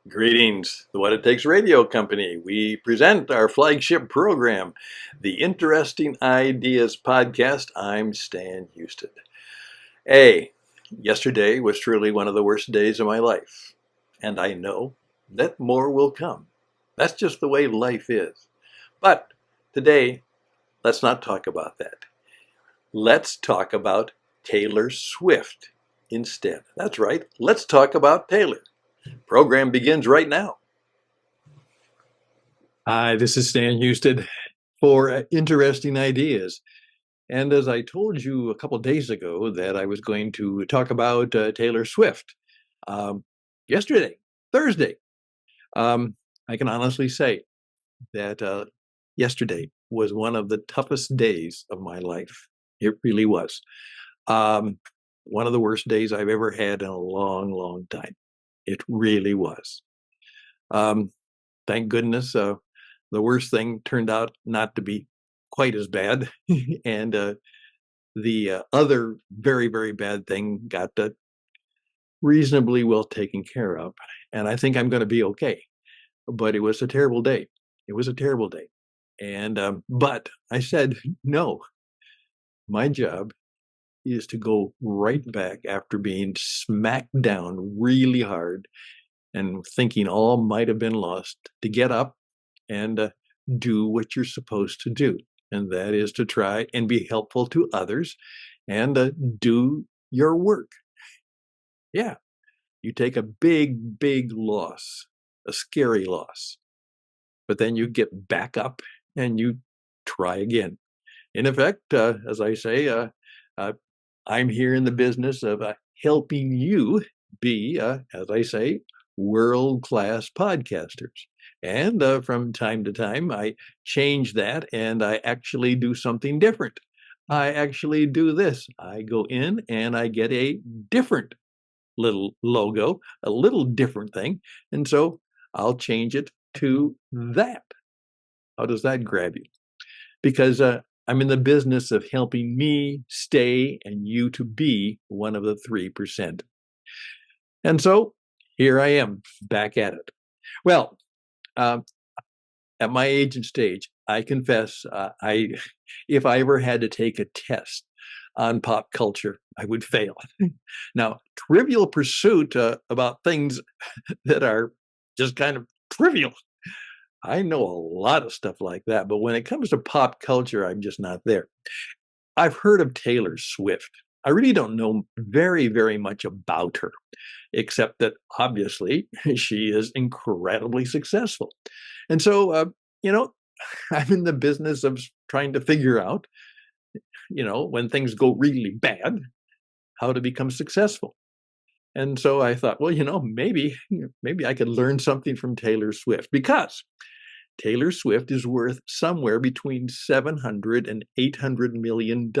Greetings, the What It Takes Radio Company. We present our flagship program, the Interesting Ideas Podcast. I'm Stan Houston. Yesterday was truly one of the worst days of my life, and I know that more will come. That's just the way life is. But today, let's not talk about that. Let's talk about Taylor Swift instead. That's right, let's talk about Taylor. Program begins right now. Hi, this is Stan Houston for Interesting Ideas. And as I told you a couple days ago that I was going to talk about Taylor Swift, um, yesterday, Thursday, I can honestly say that yesterday was one of the toughest days of my life. It really was. One of the worst days I've ever had in a long, long time. It really was. Thank goodness the worst thing turned out not to be quite as bad. And the other very, very bad thing got reasonably well taken care of. And I think I'm going to be okay. But it was a terrible day. It was a terrible day. And, but I said, no, my job is to go right back after being smacked down really hard and thinking all might have been lost, to get up and do what you're supposed to do. And that is to try and be helpful to others and do your work. Yeah, you take a big, big loss, a scary loss, but then you get back up and you try again. In effect, as I say, I'm here in the business of helping you be, as I say, world-class podcasters. And from time to time, I change that and I actually do something different. I actually do this. I go in and I get a different little logo, a little different thing. And so I'll change it to that. How does that grab you? Because I'm in the business of helping me stay and you to be one of the 3%. And so here I am back at it. Well, at my age and stage, I confess, if I ever had to take a test on pop culture, I would fail. Now, Trivial Pursuit about things that are just kind of trivial. I know a lot of stuff like that, but when it comes to pop culture, I'm just not there. I've heard of Taylor Swift. I really don't know very, very much about her, except that obviously she is incredibly successful. And so, I'm in the business of trying to figure out, when things go really bad, how to become successful. And so I thought, well, maybe I could learn something from Taylor Swift, because Taylor Swift is worth somewhere between $700 and $800 million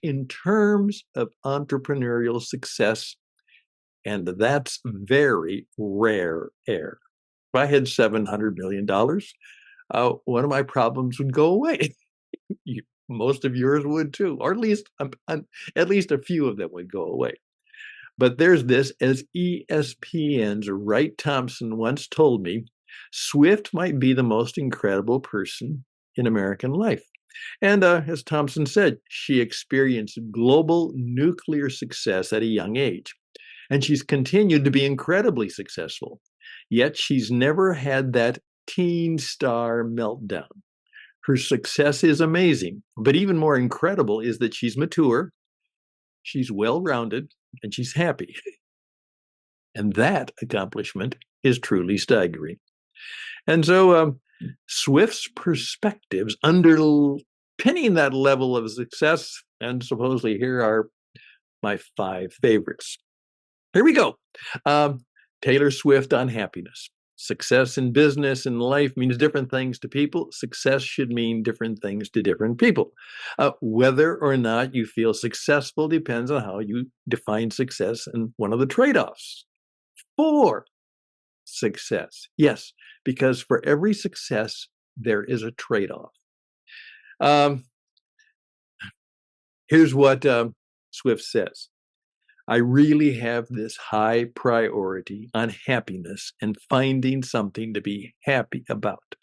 in terms of entrepreneurial success. And that's very rare air. If I had $700 million, one of my problems would go away. Most of yours would too, or at least a few of them would go away. But there's this, as ESPN's Wright Thompson once told me, Swift might be the most incredible person in American life. And as Thompson said, she experienced global nuclear success at a young age. And she's continued to be incredibly successful. Yet she's never had that teen star meltdown. Her success is amazing, but even more incredible is that she's mature, she's well-rounded, and she's happy. And that accomplishment is truly staggering. And so Swift's perspectives underpinning that level of success, and supposedly here are my 5 favorites. Here we go. Taylor Swift on happiness. Success in business and life means different things to people. Success should mean different things to different people. Whether or not you feel successful depends on how you define success and one of the trade-offs for success. Yes, because for every success, there is a trade-off. Here's what Swift says. I really have this high priority on happiness and finding something to be happy about.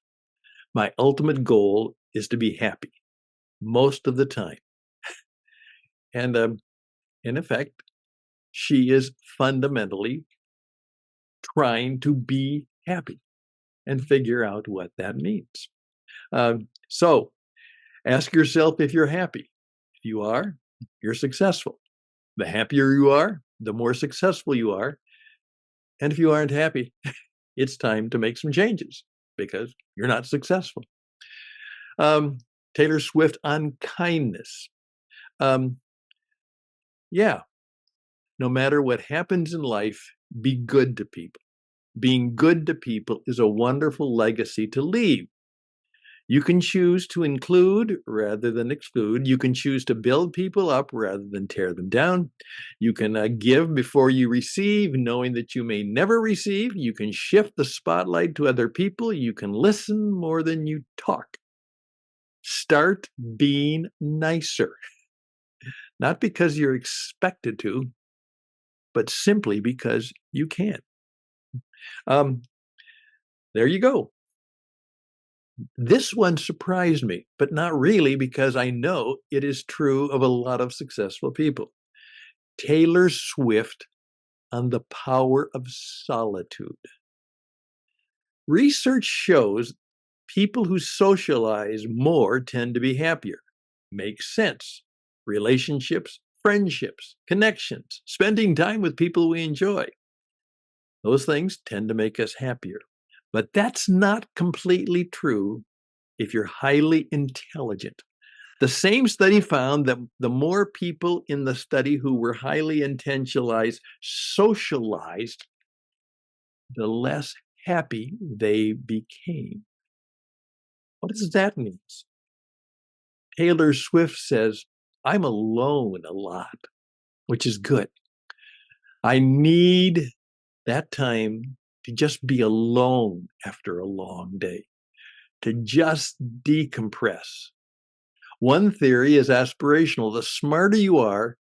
My ultimate goal is to be happy most of the time. And in effect, she is fundamentally trying to be happy and figure out what that means. So ask yourself if you're happy. If you are, you're successful. The happier you are, the more successful you are. And if you aren't happy, it's time to make some changes because you're not successful. Um, Taylor Swift on kindness. Um, yeah, no matter what happens in life, be good to people. Being good to people is a wonderful legacy to leave. You can choose to include rather than exclude. You can choose to build people up rather than tear them down. You can give before you receive, knowing that you may never receive. You can shift the spotlight to other people. You can listen more than you talk. Start being nicer, not because you're expected to, but simply because you can. Um, there you go. This one surprised me, but not really because I know it is true of a lot of successful people. Taylor Swift on the power of solitude. Research shows people who socialize more tend to be happier. Makes sense. Relationships, friendships, connections, spending time with people we enjoy. Those things tend to make us happier. But that's not completely true if you're highly intelligent. The same study found that the more people in the study who were highly intentionalized socialized, the less happy they became. What does that mean? Taylor Swift says, I'm alone a lot, which is good. I need that time to just be alone after a long day, to just decompress. One theory is aspirational. The smarter you are,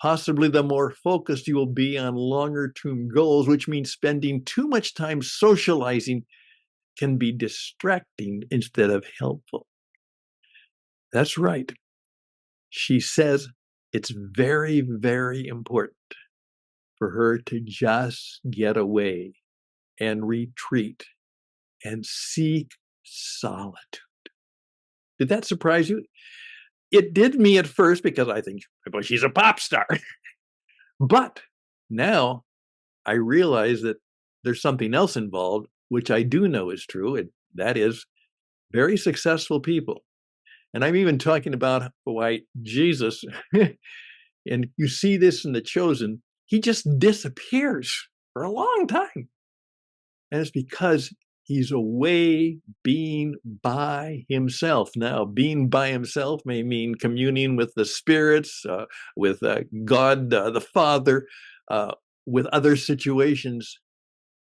possibly the more focused you will be on longer term goals, which means spending too much time socializing can be distracting instead of helpful. That's right. She says it's very, very important for her to just get away and retreat and seek solitude. Did that surprise you? It did me at first because I think, well, she's a pop star. But now I realize that there's something else involved, which I do know is true, and that is very successful people. And I'm even talking about why Jesus, and you see this in The Chosen, he just disappears for a long time. And it's because he's away being by himself. Now, being by himself may mean communing with the spirits, with God the Father, with other situations.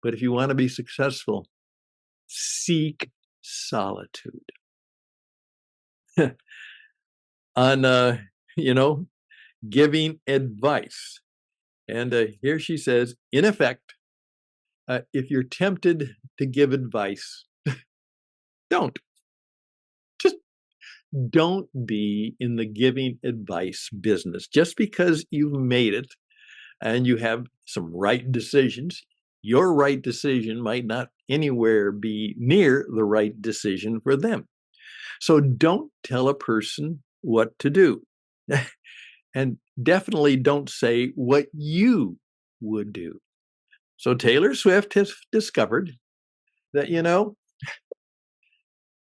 But if you want to be successful, seek solitude. On, giving advice. And here she says, in effect, if you're tempted to give advice, don't. Just don't be in the giving advice business. Just because you've made it and you have some right decisions, your right decision might not anywhere be near the right decision for them. So don't tell a person what to do. And definitely don't say what you would do. So Taylor Swift has discovered that,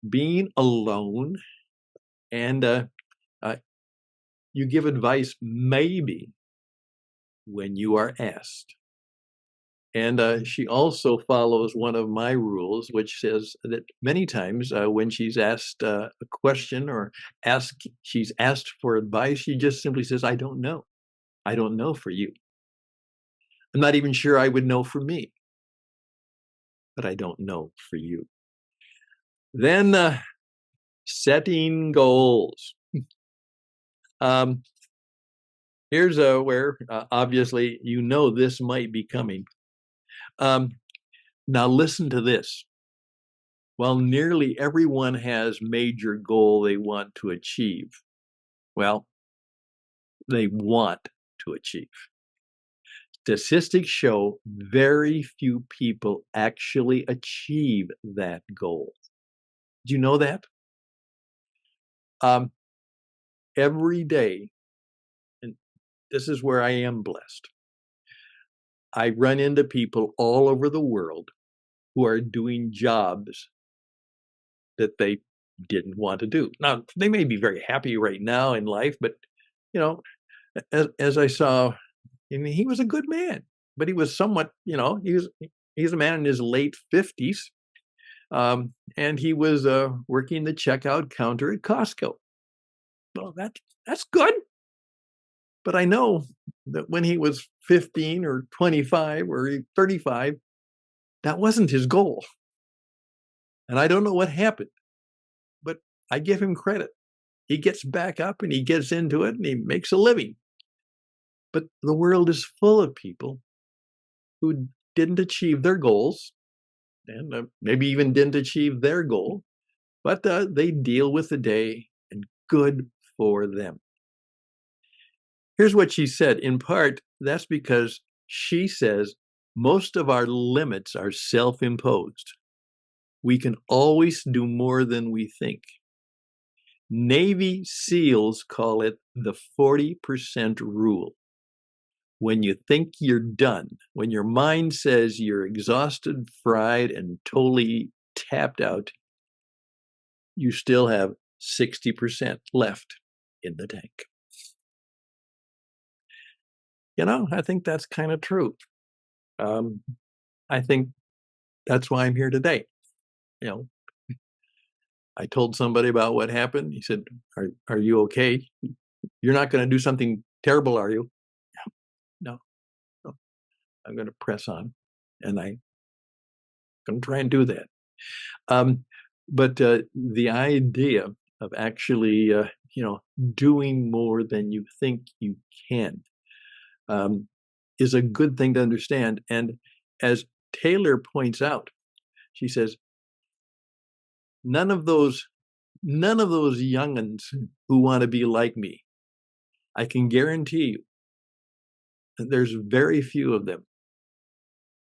being alone and uh, you give advice maybe when you are asked. And she also follows one of my rules, which says that many times when she's asked a question or she's asked for advice, she just simply says, I don't know. I don't know for you. I'm not even sure I would know for me, but I don't know for you. Then setting goals. Um, Here's where obviously this might be coming. Um, Now listen to this. While nearly everyone has major goal they want to achieve, well, they want to achieve. Statistics show very few people actually achieve that goal. Do you know that? Um, every day, and this is where I am blessed, I run into people all over the world who are doing jobs that they didn't want to do. Now, they may be very happy right now in life, but you know, as I saw, I mean, he was a good man, but he was somewhat, he's a man in his late 50s, and he was working the checkout counter at Costco. Well, that's good, but I know that when he was 15 or 25 or 35, that wasn't his goal, and I don't know what happened, but I give him credit. He gets back up and he gets into it and he makes a living. But the world is full of people who didn't achieve their goals and maybe even didn't achieve their goal, but they deal with the day and good for them. Here's what she said. In part, that's because she says most of our limits are self-imposed. We can always do more than we think. Navy SEALs call it the 40% rule. When you think you're done, when your mind says you're exhausted, fried, and totally tapped out, you still have 60% left in the tank. I think that's kind of true. I think that's why I'm here today. You know, I told somebody about what happened. He said, "Are you okay? You're not going to do something terrible, are you?" No, no. I'm going to press on, and I'm going to try and do that. Um, but the idea of actually, doing more than you think you can, um, is a good thing to understand. And as Taylor points out, she says, none of those young'uns who want to be like me, I can guarantee you that there's very few of them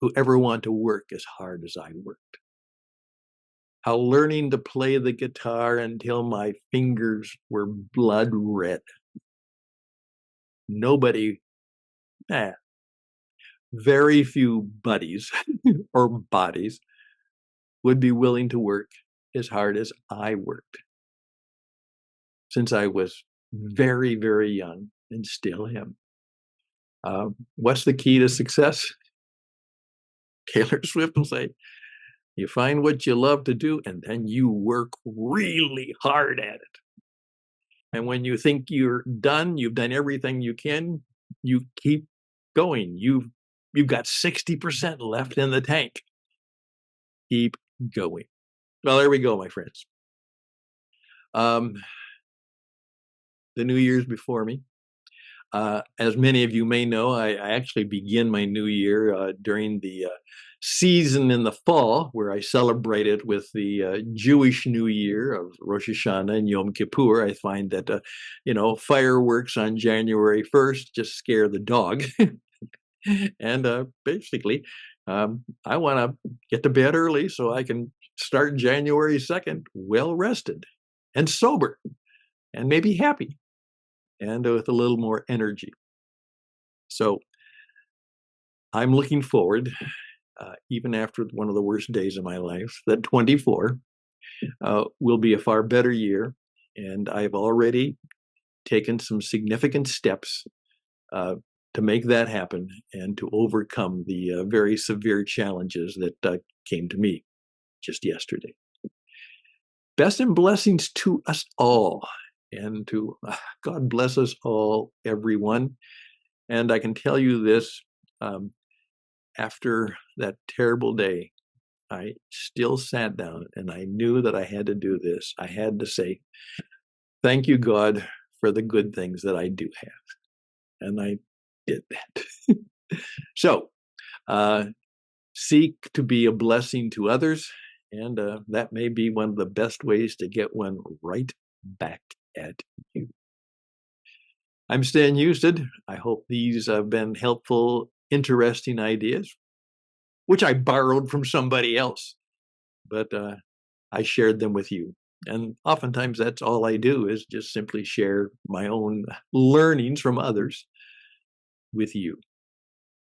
who ever want to work as hard as I worked. How learning to play the guitar until my fingers were blood red. Nobody, very few buddies or bodies would be willing to work as hard as I worked since I was very, very young and still am. What's the key to success? Taylor Swift will say, you find what you love to do and then you work really hard at it. And when you think you're done, you've done everything you can, you keep going. You've got 60% left in the tank. Keep going. Well, there we go, my friends. The new year's before me. As many of you may know, I actually begin my new year during the season in the fall, where I celebrate it with the Jewish New Year of Rosh Hashanah and Yom Kippur. I find that, fireworks on January 1st just scare the dog. And basically, I want to get to bed early so I can start January 2nd well rested and sober and maybe happy and with a little more energy. So I'm looking forward, even after one of the worst days of my life, that 24 will be a far better year. And I've already taken some significant steps to make that happen and to overcome the very severe challenges that came to me just yesterday. Best and blessings to us all, and to God bless us all, everyone. And I can tell you this, after that terrible day, I still sat down and I knew that I had to do this. I had to say, thank you, God, for the good things that I do have. And I did that. So, seek to be a blessing to others, and that may be one of the best ways to get one right back at you. I'm Stan Husted. I hope these have been helpful, interesting ideas, which I borrowed from somebody else, but I shared them with you. And oftentimes that's all I do is just simply share my own learnings from others with you.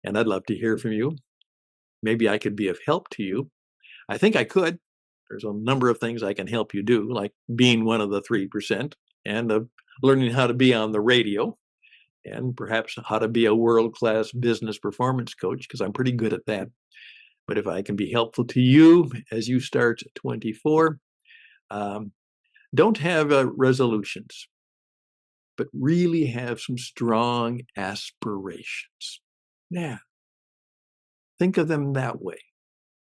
And I'd love to hear from you. Maybe I could be of help to you. I think I could. There's a number of things I can help you do, like being one of the 3% and learning how to be on the radio and perhaps how to be a world-class business performance coach, because I'm pretty good at that. But if I can be helpful to you as you start 24, don't have resolutions, but really have some strong aspirations. Yeah. Think of them that way.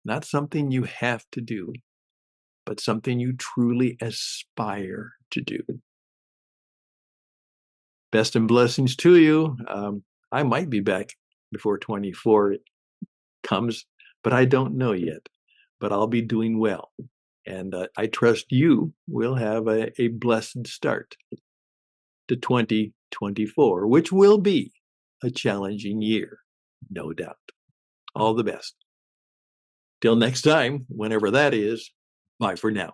Not something you have to do, but something you truly aspire to do. Best and blessings to you. I might be back before 24 comes, but I don't know yet. But I'll be doing well. And I trust you will have a blessed start to 2024, which will be a challenging year, no doubt. All the best. Till next time, whenever that is, bye for now.